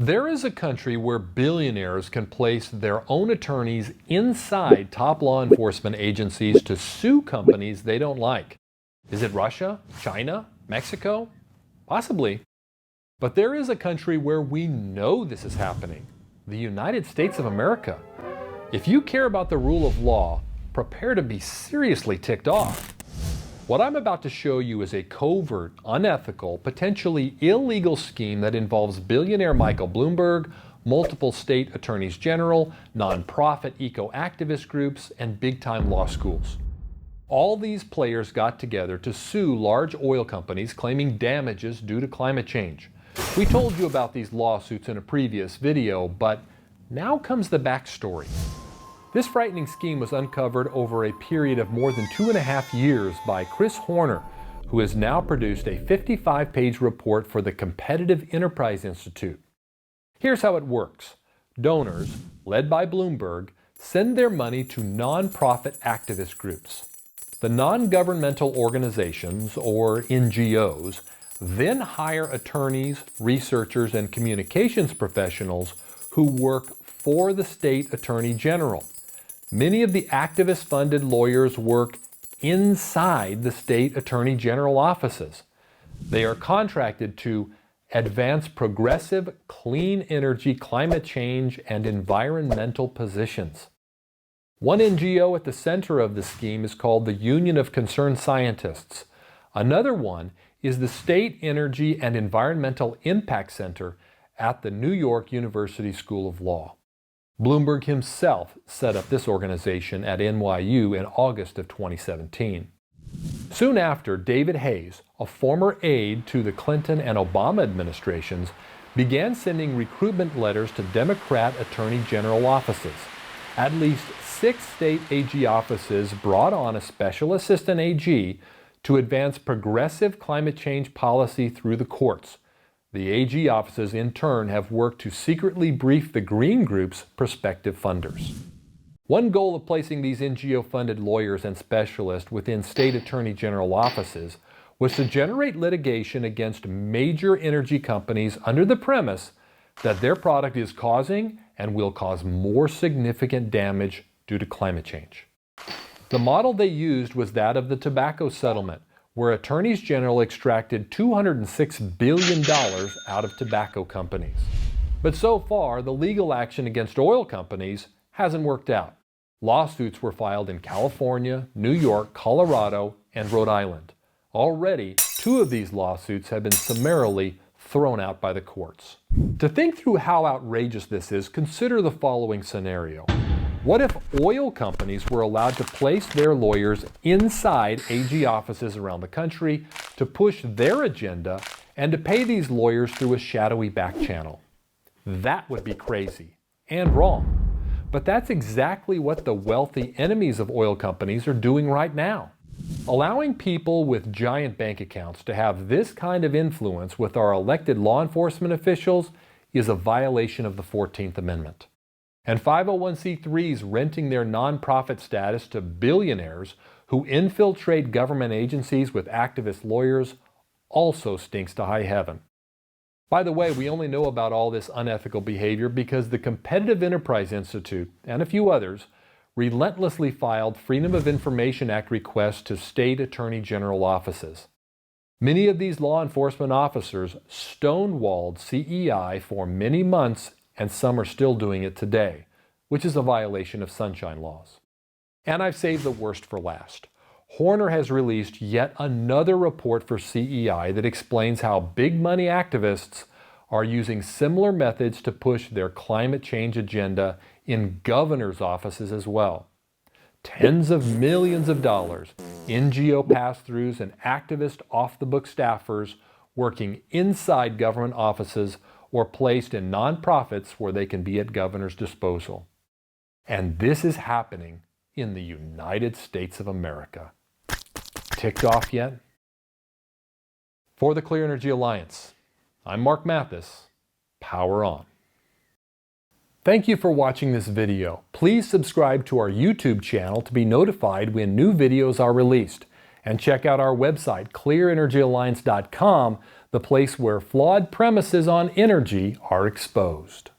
There is a country where billionaires can place their own attorneys inside top law enforcement agencies to sue companies they don't like. Is it Russia, China, Mexico? Possibly. But there is a country where we know this is happening, the United States of America. If you care about the rule of law, prepare to be seriously ticked off. What I'm about to show you is a covert, unethical, potentially illegal scheme that involves billionaire Michael Bloomberg, multiple state attorneys general, nonprofit eco-activist groups, and big-time law schools. All these players got together to sue large oil companies claiming damages due to climate change. We told you about these lawsuits in a previous video, but now comes the backstory. This frightening scheme was uncovered over a period of more than 2.5 years by Chris Horner, who has now produced a 55-page report for the Competitive Enterprise Institute. Here's how it works. Donors, led by Bloomberg, send their money to nonprofit activist groups. The non-governmental organizations, or NGOs, then hire attorneys, researchers, and communications professionals who work for the state attorney general. Many of the activist-funded lawyers work inside the state attorney general offices. They are contracted to advance progressive, clean energy, climate change, and environmental positions. One NGO at the center of the scheme is called the Union of Concerned Scientists. Another one is the State Energy and Environmental Impact Center at the New York University School of Law. Bloomberg himself set up this organization at NYU in August of 2017. Soon after, David Hayes, a former aide to the Clinton and Obama administrations, began sending recruitment letters to Democrat Attorney General offices. At least 6 state AG offices brought on a special assistant AG to advance progressive climate change policy through the courts. The AG offices, in turn, have worked to secretly brief the Green Group's prospective funders. One goal of placing these NGO-funded lawyers and specialists within state attorney general offices was to generate litigation against major energy companies under the premise that their product is causing and will cause more significant damage due to climate change. The model they used was that of the tobacco settlement, where attorneys general extracted $206 billion out of tobacco companies. But so far, the legal action against oil companies hasn't worked out. Lawsuits were filed in California, New York, Colorado, and Rhode Island. Already, 2 of these lawsuits have been summarily thrown out by the courts. To think through how outrageous this is, consider the following scenario. What if oil companies were allowed to place their lawyers inside AG offices around the country to push their agenda and to pay these lawyers through a shadowy back channel? That would be crazy and wrong. But that's exactly what the wealthy enemies of oil companies are doing right now. Allowing people with giant bank accounts to have this kind of influence with our elected law enforcement officials is a violation of the 14th Amendment. And 501c3s renting their nonprofit status to billionaires who infiltrate government agencies with activist lawyers also stinks to high heaven. By the way, we only know about all this unethical behavior because the Competitive Enterprise Institute and a few others relentlessly filed Freedom of Information Act requests to state attorney general offices. Many of these law enforcement officers stonewalled CEI for many months, and some are still doing it today, which is a violation of sunshine laws. And I've saved the worst for last. Horner has released yet another report for CEI that explains how big money activists are using similar methods to push their climate change agenda in governors' offices as well. Tens of millions of dollars, NGO pass-throughs, and activist off-the-book staffers working inside government offices or placed in nonprofits where they can be at governor's disposal. And this is happening in the United States of America. Ticked off yet? For the Clear Energy Alliance, I'm Mark Mathis. Power on. Thank you for watching this video. Please subscribe to our YouTube channel to be notified when new videos are released. And check out our website, clearenergyalliance.com. the place where flawed premises on energy are exposed.